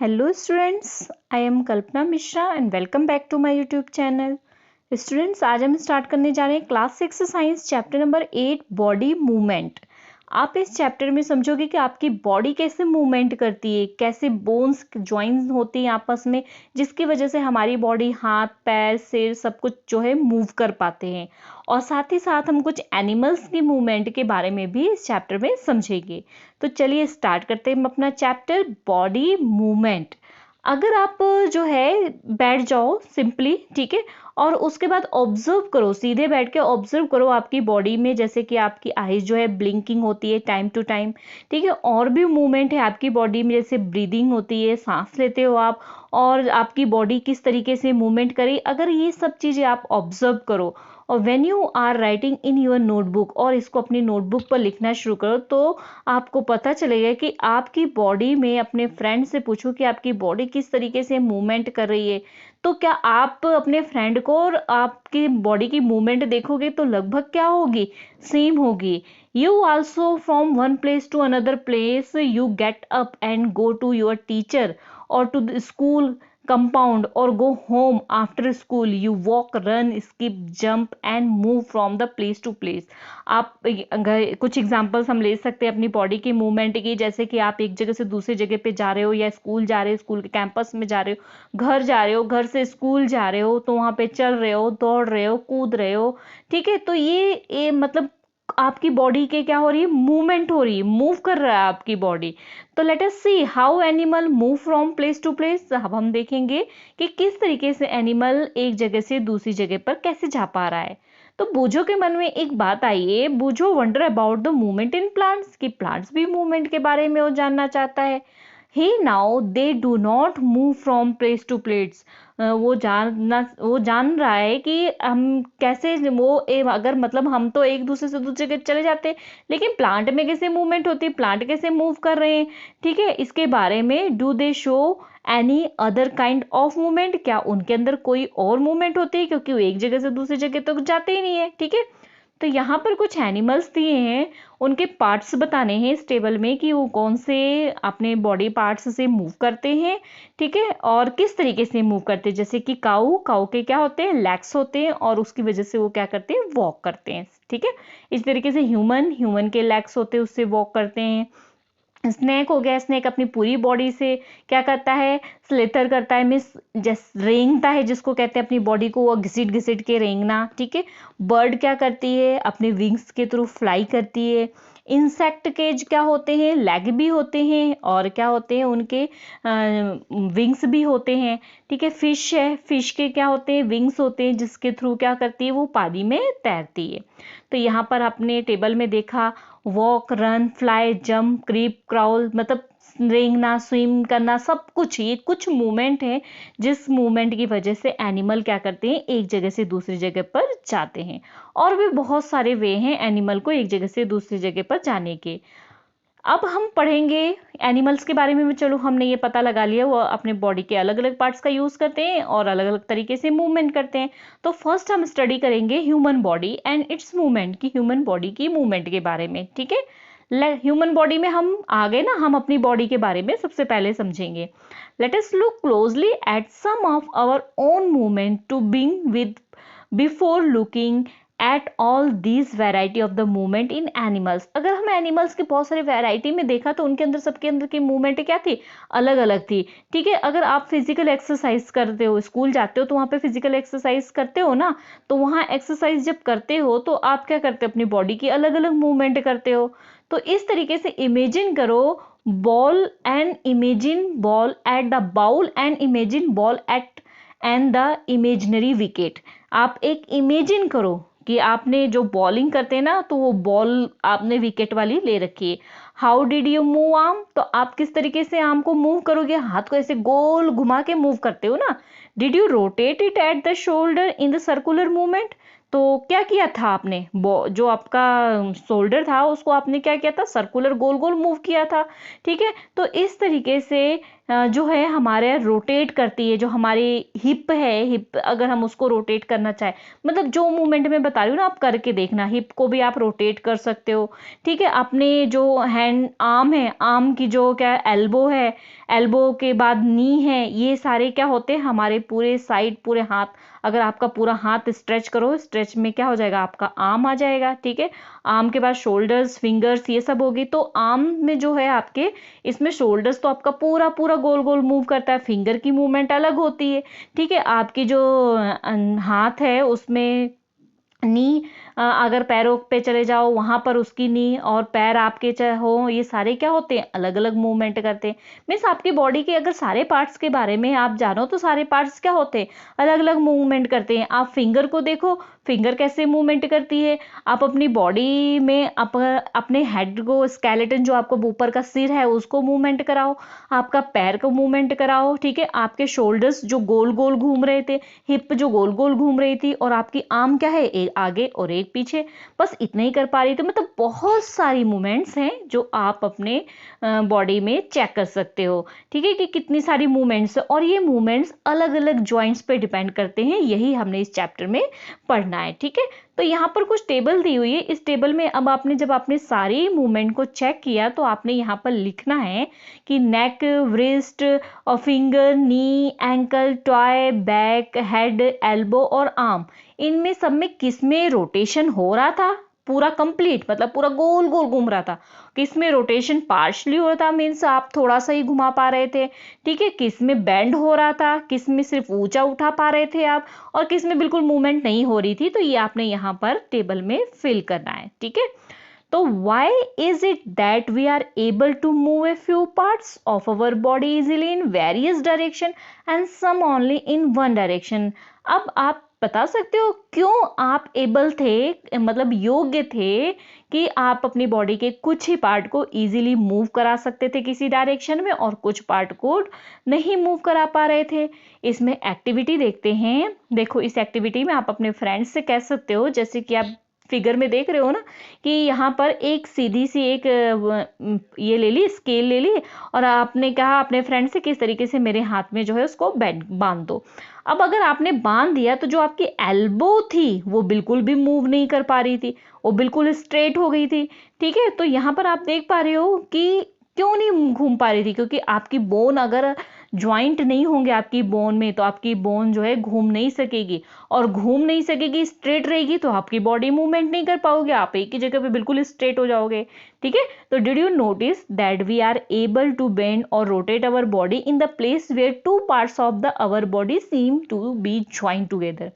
Hello students, I am Kalpana Mishra and welcome back to my YouTube channel. Students आज हम start करने जा रहे हैं class 6 science chapter number 8 body movement. आप इस चैप्टर में समझोगे कि आपकी बॉडी कैसे मूवमेंट करती है, कैसे बोन्स जॉइंट्स होती हैं आपस में, जिसकी वजह से हमारी बॉडी हाथ पैर सिर सब कुछ जो है मूव कर पाते हैं। और साथ ही साथ हम कुछ एनिमल्स की मूवमेंट के बारे में भी इस चैप्टर में समझेंगे। तो चलिए स्टार्ट करते हैं अपना चैप्टर बॉडी मूवमेंट। अगर आप जो है बैठ जाओ सिंपली, ठीक है, और उसके बाद ऑब्जर्व करो, सीधे बैठ के ऑब्जर्व करो आपकी बॉडी में, जैसे कि आपकी आईज जो है ब्लिंकिंग होती है टाइम टू टाइम, ठीक है, और भी मूवमेंट है आपकी बॉडी में, जैसे ब्रीदिंग होती है, सांस लेते हो आप, और आपकी बॉडी किस तरीके से मूवमेंट करी, अगर ये सब चीज़ें आप ऑब्जर्व करो और when you are writing in your notebook, और इसको अपनी नोटबुक पर लिखना शुरू करो, तो आपको पता चलेगा कि आपकी बॉडी में, अपने फ्रेंड से पूछो कि आपकी बॉडी किस तरीके से मूवमेंट कर रही है, तो क्या आप अपने फ्रेंड को और आपकी बॉडी की मूवमेंट देखोगे तो लगभग क्या होगी, सेम होगी। You also from one place to another place you get up and go to your teacher और to the school compound or go home after school. You walk, run, skip, jump and move from the place to place. आप कुछ examples हम ले सकते हैं अपनी body की movement की, जैसे कि आप एक जगह से दूसरी जगह पे जा रहे हो, या स्कूल जा रहे हो, स्कूल के कैंपस में जा रहे हो, घर जा रहे हो, घर से स्कूल जा रहे हो, तो वहां पे चल रहे हो, दौड़ रहे हो, कूद रहे हो, ठीक है। तो ये मतलब आपकी बॉडी के क्या हो रही है, मूवमेंट हो रही है, मूव कर रहा है आपकी बॉडी। तो let us see how animal move from place to place. अब हम देखेंगे कि किस तरीके से एनिमल एक जगह से दूसरी जगह पर कैसे जा पा रहा है। तो बूझो के मन में एक बात आई है, Boojho wonder about the movement in plants, कि प्लांट्स भी मूवमेंट के बारे में वो जानना चाहता है। He now they do not move from place to place. वो जान रहा है कि हम कैसे अगर मतलब हम तो एक दूसरे से दूसरी जगह चले जाते हैं, लेकिन प्लांट में कैसे मूवमेंट होती है, प्लांट कैसे मूव कर रहे हैं, ठीक है। इसके बारे में do they show any other kind of movement, क्या उनके अंदर कोई और मूवमेंट होती है, क्योंकि वो एक जगह से दूसरी जगह तो जाते ही नहीं है, ठीक है। तो यहाँ पर कुछ एनिमल्स दिए हैं, उनके पार्ट्स बताने हैं इस टेबल में कि वो कौन से अपने बॉडी पार्ट्स से मूव करते हैं, ठीक है, और किस तरीके से मूव करते हैं। जैसे कि काऊ के क्या होते हैं, लेग्स होते हैं, और उसकी वजह से वो क्या करते हैं, वॉक करते हैं, ठीक है। इस तरीके से ह्यूमन के लेग्स होते हैं, उससे वॉक करते हैं। स्नेक हो गया, स्नेक अपनी पूरी बॉडी से क्या करता है, स्लेथर करता है, मिस रेंगता है, जिसको कहते हैं अपनी बॉडी को वो घिसिट घिसिट के रेंगना, ठीक है। बर्ड क्या करती है, अपने विंग्स के थ्रू फ्लाई करती है। इंसेक्ट के क्या होते हैं, लेग भी होते हैं, और क्या होते हैं, उनके विंग्स भी होते हैं, ठीक है। फिश है, फिश के क्या होते हैं, विंग्स होते हैं, जिसके थ्रू क्या करती है, वो पानी में तैरती है। तो यहाँ पर आपने टेबल में देखा, walk, run, fly, jump, creep, crawl, मतलब रेंगना, स्विम करना, सब कुछ, ये कुछ मूवमेंट है जिस मूवमेंट की वजह से एनिमल क्या करते हैं, एक जगह से दूसरी जगह पर जाते हैं। और भी बहुत सारे वे हैं एनिमल को एक जगह से दूसरी जगह पर जाने के। अब हम पढ़ेंगे एनिमल्स के बारे में। चलो हमने ये पता लगा लिया वो अपने बॉडी के अलग अलग पार्ट्स का यूज करते हैं और अलग अलग तरीके से मूवमेंट करते हैं। तो फर्स्ट हम स्टडी करेंगे human body and it's movement, की ह्यूमन बॉडी की मूवमेंट के बारे में, ठीक है। ह्यूमन बॉडी में हम आ गए ना, हम अपनी बॉडी के बारे में सबसे पहले समझेंगे। Let us look closely at some of our own movement to बिंग with before looking at all these variety of the movement in animals. अगर हम एनिमल्स की बहुत सारी वेराइटी में देखा तो उनके अंदर, सबके अंदर की मूवमेंट क्या थी, अलग अलग थी, ठीक है। अगर आप फिजिकल एक्सरसाइज करते हो, स्कूल जाते हो, तो वहाँ पे फिजिकल एक्सरसाइज करते हो ना, तो वहाँ एक्सरसाइज जब करते हो तो आप क्या करते हो, अपनी बॉडी की अलग अलग मूवमेंट करते हो। तो इस तरीके से इमेजिन करो ball and imagine ball at the bowl and imagine ball at and the imaginary wicket. आप एक इमेजिन करो कि आपने जो बॉलिंग करते हैं ना, तो वो बॉल आपने विकेट वाली ले रखी है। How did you move arm, तो आप किस तरीके से आर्म को मूव करोगे, हाथ को ऐसे गोल घुमा के मूव करते हो ना। Did you rotate it at the shoulder in the circular movement, तो क्या किया था आपने, जो आपका शोल्डर था उसको आपने क्या किया था, सर्कुलर गोल गोल मूव किया था। ठीक है, तो इस तरीके से जो है हमारे रोटेट करती है, जो हमारी हिप है, हिप अगर हम उसको रोटेट करना चाहे, मतलब जो मूवमेंट मैं बता रही हूँ ना आप करके देखना, हिप को भी आप रोटेट कर सकते हो। ठीक है, अपने जो हैंड आर्म है, आर्म की जो क्या एल्बो है, एल्बो के बाद नी है, ये सारे क्या होते हैं हमारे पूरे साइड, पूरे हाथ, अगर आपका पूरा हाथ स्ट्रेच करो, स्ट्रेच में क्या हो जाएगा, आपका आर्म आ जाएगा। ठीक है, आर्म के बाद शोल्डर्स, फिंगर्स, ये सब होगी। तो आर्म में जो है आपके, इसमें शोल्डर्स तो आपका पूरा पूरा गोल गोल मूव करता है, फिंगर की मूवमेंट अलग होती है। ठीक है, आपकी जो हाथ है उसमें नी, अगर पैरों पे चले जाओ वहां पर उसकी नी, और पैर आपके हो, ये सारे क्या होते हैं, अलग अलग मूवमेंट करते हैं। मीन्स आपकी बॉडी के अगर सारे पार्ट्स के बारे में आप जानो तो सारे पार्ट्स क्या होते हैं, अलग अलग मूवमेंट करते हैं। आप फिंगर को देखो, फिंगर कैसे मूवमेंट करती है। आप अपनी बॉडी में अपने हेड को, स्केलेटन जो आपको ऊपर का सिर है उसको मूवमेंट कराओ, आपका पैर को मूवमेंट कराओ। ठीक है, आपके शोल्डर्स जो गोल गोल घूम रहे थे, हिप जो गोल गोल घूम रही थी, और आपकी आर्म क्या है, एक आगे और एक पीछे, बस इतना ही कर पा रही थी। मतलब बहुत सारी मूवमेंट्स हैं जो आप अपने बॉडी में चेक कर सकते हो। ठीक है, कि कितनी सारी मूवमेंट्स, और ये मूवमेंट्स अलग अलग जॉइंट्स पे डिपेंड करते हैं, यही हमने इस चैप्टर में पढ़ना है। ठीक है, तो यहाँ पर कुछ टेबल दी हुई है, इस टेबल में अब आपने जब आपने सारी मूवमेंट को चेक किया तो आपने यहाँ पर लिखना है कि नेक, व्रिस्ट और finger, knee, ankle, toe, back, head, elbow और आर्म, इनमें सब में किस में रोटेशन हो रहा था, पूरा कंप्लीट, मतलब पूरा गोल गोल घूम रहा था। किस में रोटेशन पार्शली हो रहा था, मीन्स आप थोड़ा सा ही घुमा पा रहे थे। ठीक है, किस में बेंड हो रहा था, किस में सिर्फ ऊंचा उठा पा रहे थे आप, और किस में बिल्कुल मूवमेंट नहीं हो रही थी। तो ये आपने यहाँ पर टेबल में फिल करना है। ठीक है, तो why is it that we are able to move a few parts of our body easily in various direction and some only in one direction? अब आप बता सकते हो क्यों आप एबल थे, मतलब योग्य थे कि आप अपनी बॉडी के कुछ ही पार्ट को इजीली मूव करा सकते थे किसी डायरेक्शन में, और कुछ पार्ट को नहीं मूव करा पा रहे थे। इसमें एक्टिविटी देखते हैं। देखो, इस एक्टिविटी में आप अपने फ्रेंड्स से कह सकते हो, जैसे कि आप फिगर में देख रहे हो ना, कि यहाँ पर एक सीधी सी एक ये ले ली, स्केल ले ली, और आपने कहा अपने फ्रेंड से किस तरीके से मेरे हाथ में जो है उसको बांध दो। अब अगर आपने बांध दिया तो जो आपकी एल्बो थी वो बिल्कुल भी मूव नहीं कर पा रही थी, वो बिल्कुल स्ट्रेट हो गई थी। ठीक है, तो यहाँ पर आप देख पा रहे हो कि क्यों नहीं घूम पा रही थी, क्योंकि आपकी बोन अगर ज्वाइंट नहीं होंगे आपकी बोन में, तो आपकी बोन जो है घूम नहीं सकेगी, और घूम नहीं सकेगी, स्ट्रेट रहेगी, तो आपकी बॉडी मूवमेंट नहीं कर पाओगे, आप एक ही जगह पे बिल्कुल स्ट्रेट हो जाओगे। ठीक है, तो did you notice that we are able to bend और rotate our body in the place where two parts of the our body seem to be joint together.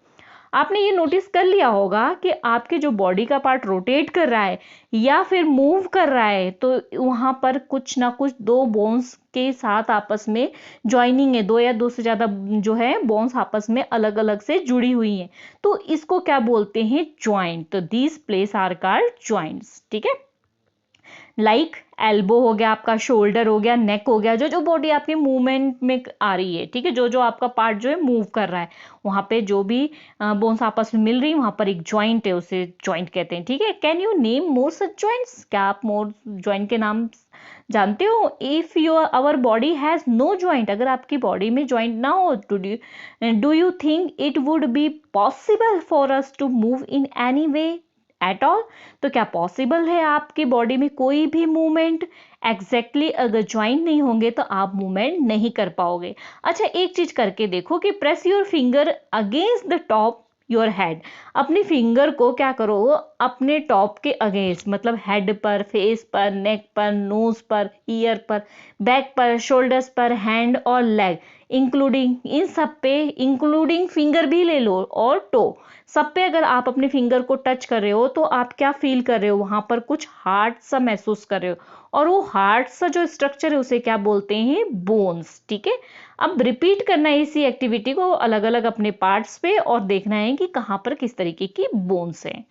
आपने ये नोटिस कर लिया होगा कि आपके जो बॉडी का पार्ट रोटेट कर रहा है या फिर मूव कर रहा है, तो वहां पर कुछ ना कुछ दो बोन्स के साथ आपस में ज्वाइनिंग है, दो या दो से ज्यादा जो है बोन्स आपस में अलग अलग से जुड़ी हुई हैं, तो इसको क्या बोलते हैं, ज्वाइंट। तो these place are called joints. ठीक है, लाइक एल्बो हो गया, आपका शोल्डर हो गया, नेक हो गया, जो जो बॉडी आपकी मूवमेंट में आ रही है। ठीक है, जो जो आपका पार्ट जो है मूव कर रहा है, वहां पे जो भी बोन्स आपस में मिल रही है वहां पर एक ज्वाइंट है, उसे ज्वाइंट कहते हैं। ठीक है, can you name more such joints? क्या आप मोर ज्वाइंट के नाम जानते हो? If your our body has no joint, अगर आपकी बॉडी में ज्वाइंट ना हो, do you think it would be possible for us to move in any way at all? तो क्या पॉसिबल है आपकी बॉडी में कोई भी मूवमेंट? एग्जैक्टली अगर ज्वाइंट नहीं होंगे तो आप मूवमेंट नहीं कर पाओगे। अच्छा, एक चीज करके देखो कि press your finger against the top your head. अपनी फिंगर को क्या करो, अपने टॉप के अगेंस्ट, मतलब हेड पर, फेस पर, नेक पर, नोज पर, ईयर पर, बैक पर, शोल्डर्स पर, हैंड और लेग, इंक्लूडिंग इन सब पे, इंक्लूडिंग फिंगर भी ले लो और टो, सब पे अगर आप अपने फिंगर को टच कर रहे हो तो आप क्या फील कर रहे हो, वहां पर कुछ हार्ड सा महसूस कर रहे हो, और वो हार्ड सा जो स्ट्रक्चर है उसे क्या बोलते हैं, बोन्स। ठीक है, अब रिपीट करना है इसी एक्टिविटी को अलग अलग अपने पार्ट्स पे, और देखना है कि कहां पर किस तरीके की बोन्स है।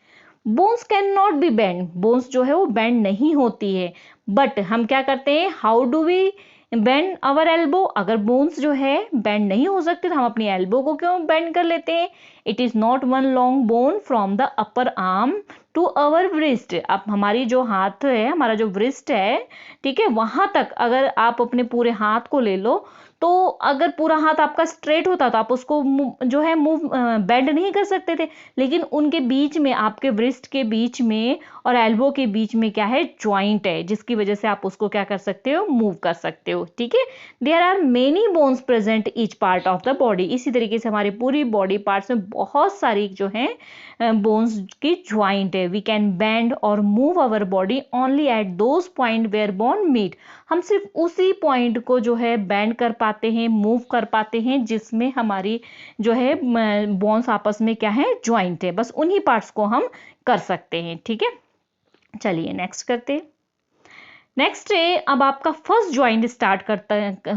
Bones can not be bend, bones जो है वो बेंड नहीं होती है, बट हम क्या करते हैं, how do we bend our elbow, अगर बोन्स जो है बेंड नहीं हो सकते तो हम अपनी एल्बो को क्यों बेंड कर लेते हैं? It is not one long bone from the upper arm to our wrist. अब हमारी जो हाथ है, हमारा जो व्रिस्ट है, ठीक है, वहां तक अगर आप अपने पूरे हाथ को ले लो, तो अगर पूरा हाथ आपका स्ट्रेट होता तो आप उसको जो है मूव बेंड नहीं कर सकते थे, लेकिन उनके बीच में, आपके व्रिस्ट के बीच में और एल्बो के बीच में क्या है? ज्वाइंट है, जिसकी वजह से आप उसको क्या कर सकते हो? मूव कर सकते हो, ठीक है। There are many bones present each part of the body. इसी तरीके से हमारे पूरी बॉडी पार्ट्स में बहुत सारी जो है बोन्स की ज्वाइंट है। वी कैन बेंड और move our body only at those point where bone meet. हम सिर्फ उसी पॉइंट को जो है बेंड कर पाते हैं, मूव कर पाते हैं, जिसमें हमारी जो है बोन्स आपस में क्या है? ज्वाइंट है। बस उन्हीं पार्ट्स को हम कर सकते हैं, ठीक है। चलिए नेक्स्ट करते हैं। नेक्स्ट है, अब आपका फर्स्ट ज्वाइंट स्टार्ट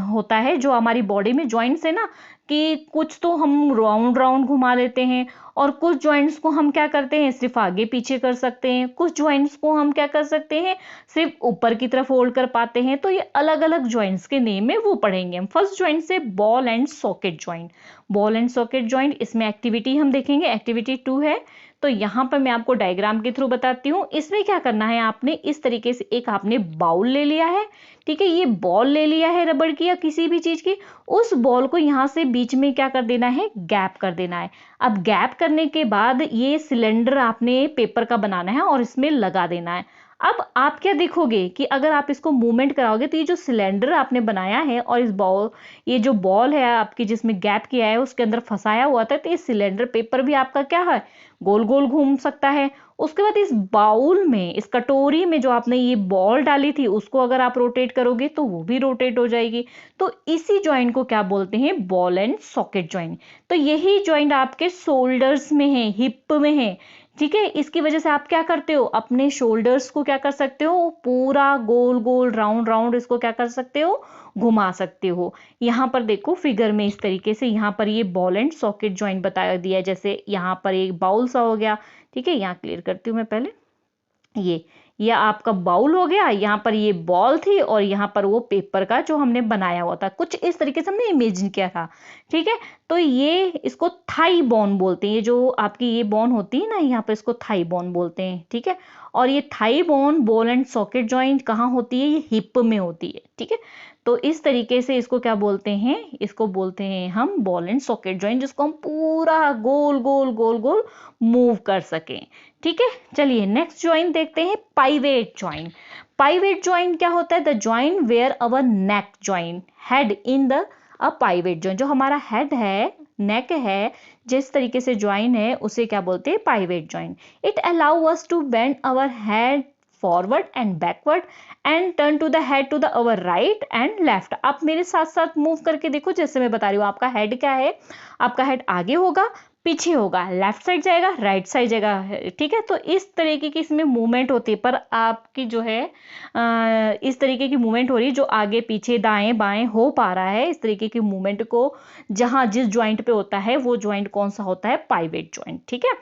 होता है। जो हमारी बॉडी में ज्वाइंट्स है ना, कि कुछ तो हम राउंड राउंड घुमा लेते हैं, और कुछ ज्वाइंट्स को हम क्या करते हैं? सिर्फ आगे पीछे कर सकते हैं। कुछ ज्वाइंट्स को हम क्या कर सकते हैं? सिर्फ ऊपर की तरफ होल्ड कर पाते हैं। तो ये अलग अलग ज्वाइंट्स के नेम है, वो पढ़ेंगे हम। फर्स्ट ज्वाइंट से ball and socket joint. Ball and socket joint, इसमें एक्टिविटी हम देखेंगे, एक्टिविटी 2 है। तो यहाँ पर मैं आपको डायग्राम के थ्रू बताती हूँ। इसमें क्या करना है, आपने इस तरीके से एक आपने बाउल ले लिया है, ठीक है, ये बॉल ले लिया है रबड़ की या किसी भी चीज की। उस बॉल को यहाँ से बीच में क्या कर देना है? गैप कर देना है। अब गैप करने के बाद ये सिलेंडर आपने पेपर का बनाना है और इसमें लगा देना है। अब आप क्या देखोगे कि अगर आप इसको मूवमेंट कराओगे तो ये जो सिलेंडर आपने बनाया है और इस बॉल, ये जो बॉल है आपकी जिसमें गैप किया है उसके अंदर फंसाया हुआ था, तो ये सिलेंडर पेपर भी आपका क्या है? गोल गोल घूम सकता है। उसके बाद इस बाउल में, इस कटोरी में जो आपने ये बॉल डाली थी, उसको अगर आप रोटेट करोगे तो वो भी रोटेट हो जाएगी। तो इसी ज्वाइंट को क्या बोलते हैं? Ball and socket joint. तो यही ज्वाइंट आपके शोल्डर्स में है, हिप में है, ठीक है। इसकी वजह से आप क्या करते हो? अपने शोल्डर्स को क्या कर सकते हो? पूरा गोल गोल राउंड राउंड इसको क्या कर सकते हो? घुमा सकते हो। यहाँ पर देखो फिगर में इस तरीके से, यहाँ पर ये बॉल एंड सॉकेट ज्वाइंट बताया दिया है। जैसे यहाँ पर एक बाउल सा हो गया, ठीक है, यहाँ क्लियर करती हूँ मैं पहले। ये आपका बाउल हो गया, यहाँ पर ये बॉल थी और यहाँ पर वो पेपर का जो हमने बनाया हुआ था, कुछ इस तरीके से हमने इमेजिन किया था, ठीक है। तो ये इसको थाई बोन बोलते हैं। ये जो आपकी ये बोन होती है ना, यहाँ पर इसको थाई बोन बोलते हैं, ठीक है। और ये thigh bone, ball and socket joint कहाँ होती है? ये हिप में होती है, ठीक है। तो इस तरीके से इसको क्या बोलते हैं? इसको बोलते हैं हम बॉल एंड सॉकेट जॉइंट, जिसको हम पूरा गोल गोल गोल गोल मूव कर सकें, ठीक है। चलिए नेक्स्ट ज्वाइंट देखते हैं, पाइवेट ज्वाइंट। पाइवेट ज्वाइंट क्या होता है? The joint where our neck joint head in the a pivot joint. जो हमारा हेड है, नेक है, जिस तरीके से ज्वाइंट है, उसे क्या बोलते हैं? Pivot joint. It allow us to bend our head forward and backward and turn to the head to the our right and left. आप मेरे साथ साथ मूव करके देखो, जैसे मैं बता रही हूँ। आपका हेड क्या है? आपका हेड आगे होगा, पीछे होगा, लेफ्ट साइड जाएगा, राइट साइड जाएगा, ठीक है। तो इस तरीके की इसमें मूवमेंट होती है, पर आपकी जो है इस तरीके की मूवमेंट हो रही है, जो आगे पीछे दाएं बाएं हो पा रहा है। इस तरीके की मूवमेंट को जहां जिस ज्वाइंट पे होता है, वो ज्वाइंट कौन सा होता है? पाइवेट ज्वाइंट, ठीक है।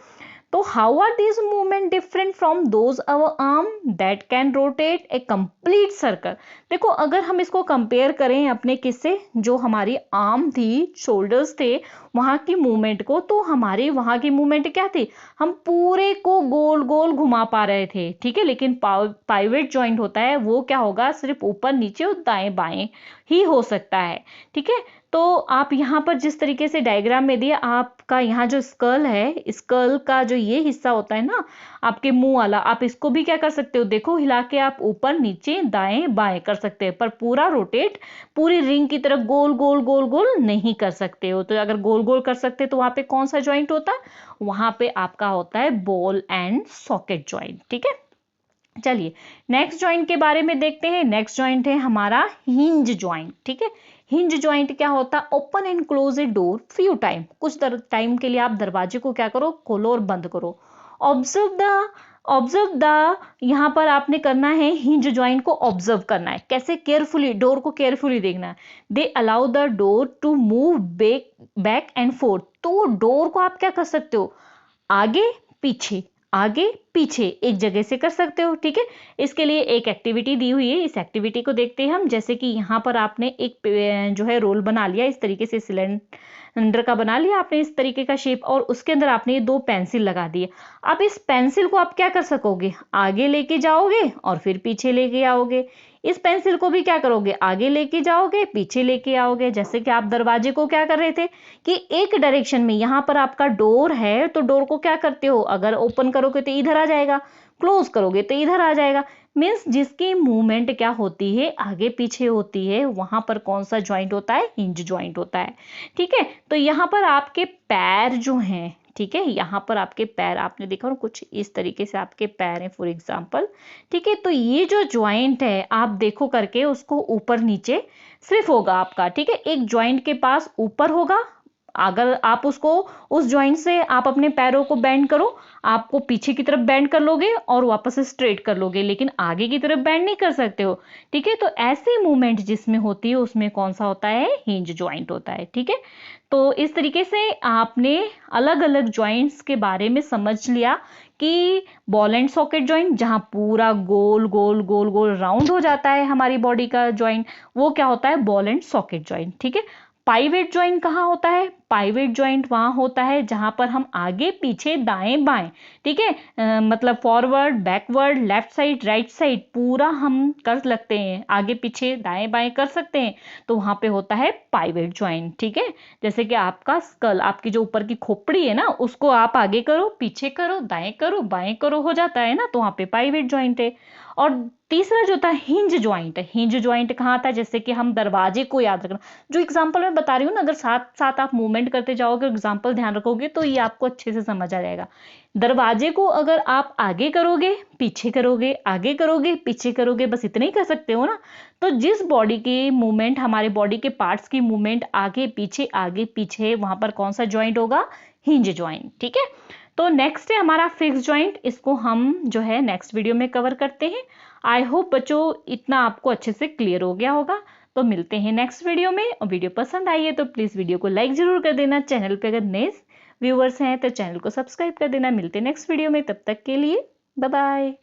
तो how are these movement different from those our arm that can rotate a complete circle? देखो, अगर हम इसको कंपेयर करें अपने किससे, जो हमारी आर्म थी, शोल्डर्स थे, वहां की मूवमेंट को, तो हमारी वहां की मूवमेंट क्या थी? हम पूरे को गोल गोल घुमा पा रहे थे, ठीक है। लेकिन पाइवेट ज्वाइंट होता है, वो क्या होगा? सिर्फ ऊपर नीचे और दाएं बाएं ही हो सकता है, ठीक है। तो आप यहाँ पर जिस तरीके से डायग्राम में दिया, आपका यहाँ जो स्कल है, स्कल का जो ये हिस्सा होता है ना, आपके मुंह वाला, आप इसको भी क्या कर सकते हो? देखो हिला के आप ऊपर नीचे दाएं बाएं कर सकते हैं, पर पूरा रोटेट पूरी रिंग की तरह गोल गोल गोल गोल नहीं कर सकते हो। तो अगर गोल गोल कर सकते तो वहां पे कौन सा ज्वाइंट होता? वहां पे आपका होता है बॉल एंड सॉकेट ज्वाइंट, ठीक है। चलिए नेक्स्ट ज्वाइंट के बारे में देखते हैं। नेक्स्ट ज्वाइंट है हमारा हिंज ज्वाइंट, ठीक है। हिंज ज्वाइंट क्या होता है? Open and close a door few time. कुछ टाइम के लिए आप दरवाजे को क्या करो? खोलो और बंद करो। ऑब्जर्व द यहाँ पर आपने करना है, हिंज ज्वाइंट को ऑब्जर्व करना है। कैसे? केयरफुली, डोर को केयरफुली देखना है। They allow the door to move back and forth. तो डोर को आप क्या कर सकते हो? आगे पीछे, आगे पीछे एक जगह से कर सकते हो। ठीक है, इसके लिए एक एक्टिविटी दी हुई है, इस एक्टिविटी को देखते हैं हम। जैसे कि यहाँ पर आपने एक जो है रोल बना लिया, इस तरीके से सिलेंडर का बना लिया आपने इस तरीके का शेप, और उसके अंदर आपने ये 2 पेंसिल लगा दिए। अब इस पेंसिल को आप क्या कर सकोगे, आगे लेके जाओगे और फिर पीछे लेके आओगे। इस पेंसिल को भी क्या करोगे, आगे लेके जाओगे पीछे लेके आओगे। जैसे कि आप दरवाजे को क्या कर रहे थे कि एक डायरेक्शन में, यहाँ पर आपका डोर है तो डोर को क्या करते हो, अगर ओपन करोगे तो इधर आ जाएगा, क्लोज करोगे तो इधर आ जाएगा। मीन्स जिसकी मूवमेंट क्या होती है, आगे पीछे होती है, वहां पर कौन सा ज्वाइंट होता है, हिंज ज्वाइंट होता है। ठीक है, तो यहाँ पर आपके पैर जो हैं, ठीक है, यहाँ पर आपके पैर आपने देखा कुछ इस तरीके से आपके पैर हैं फॉर एग्जांपल। ठीक है, तो ये जो ज्वाइंट है आप देखो करके उसको ऊपर नीचे सिर्फ होगा आपका। ठीक है, एक ज्वाइंट के पास ऊपर होगा, अगर आप उसको उस ज्वाइंट से आप अपने पैरों को बेंड करो, आपको पीछे की तरफ बेंड कर लोगे और वापस स्ट्रेट कर लोगे, लेकिन आगे की तरफ बेंड नहीं कर सकते हो। ठीक है, तो ऐसी मूवमेंट जिसमें होती है उसमें कौन सा होता है, हिंज ज्वाइंट होता है। ठीक है, तो इस तरीके से आपने अलग अलग ज्वाइंट्स के बारे में समझ लिया कि बॉल एंड सॉकेट ज्वाइंट, जहां पूरा गोल गोल गोल गोल राउंड हो जाता है हमारी बॉडी का ज्वाइंट, वो क्या होता है, बॉल एंड सॉकेट ज्वाइंट। ठीक है, पाइवेट ज्वाइंट कहाँ होता है, पाइवेट ज्वाइंट वहां होता है जहां पर हम आगे पीछे दाएं बाएं, ठीक है, मतलब forward backward left side right side पूरा हम कर लगते हैं, आगे पीछे दाएं बाएं कर सकते हैं, तो वहां पे होता है पाइवेट ज्वाइंट। ठीक है, जैसे कि आपका स्कल, आपकी जो ऊपर की खोपड़ी है ना, उसको आप आगे करो पीछे करो दाएं करो बाएं करो हो जाता है ना, तो वहां पे पाइवेट ज्वाइंट है। और तीसरा जो था हिंज ज्वाइंट, हिंज ज्वाइंट कहाँ था, जैसे कि हम दरवाजे को याद रखना, जो एग्जांपल मैं बता रही हूँ ना, अगर साथ साथ आप मूवमेंट करते जाओगे, एग्जांपल ध्यान रखोगे तो ये आपको अच्छे से समझ आ जाएगा। दरवाजे को अगर आप आगे करोगे पीछे करोगे आगे करोगे पीछे करोगे, बस इतना ही कर सकते हो ना। तो जिस बॉडी की मूवमेंट, हमारे बॉडी के पार्ट्स की मूवमेंट आगे पीछे वहां पर कौन सा ज्वाइंट होगा, हिंज ज्वाइंट। ठीक है, तो नेक्स्ट है हमारा फिक्स ज्वाइंट, इसको हम जो है नेक्स्ट वीडियो में कवर करते हैं। आई होप बच्चों इतना आपको अच्छे से क्लियर हो गया होगा। तो मिलते हैं नेक्स्ट वीडियो में, और वीडियो पसंद आई है तो प्लीज वीडियो को लाइक जरूर कर देना, चैनल पे अगर नए व्यूअर्स हैं तो चैनल को सब्सक्राइब कर देना। मिलते हैं नेक्स्ट वीडियो में, तब तक के लिए बाय बाय।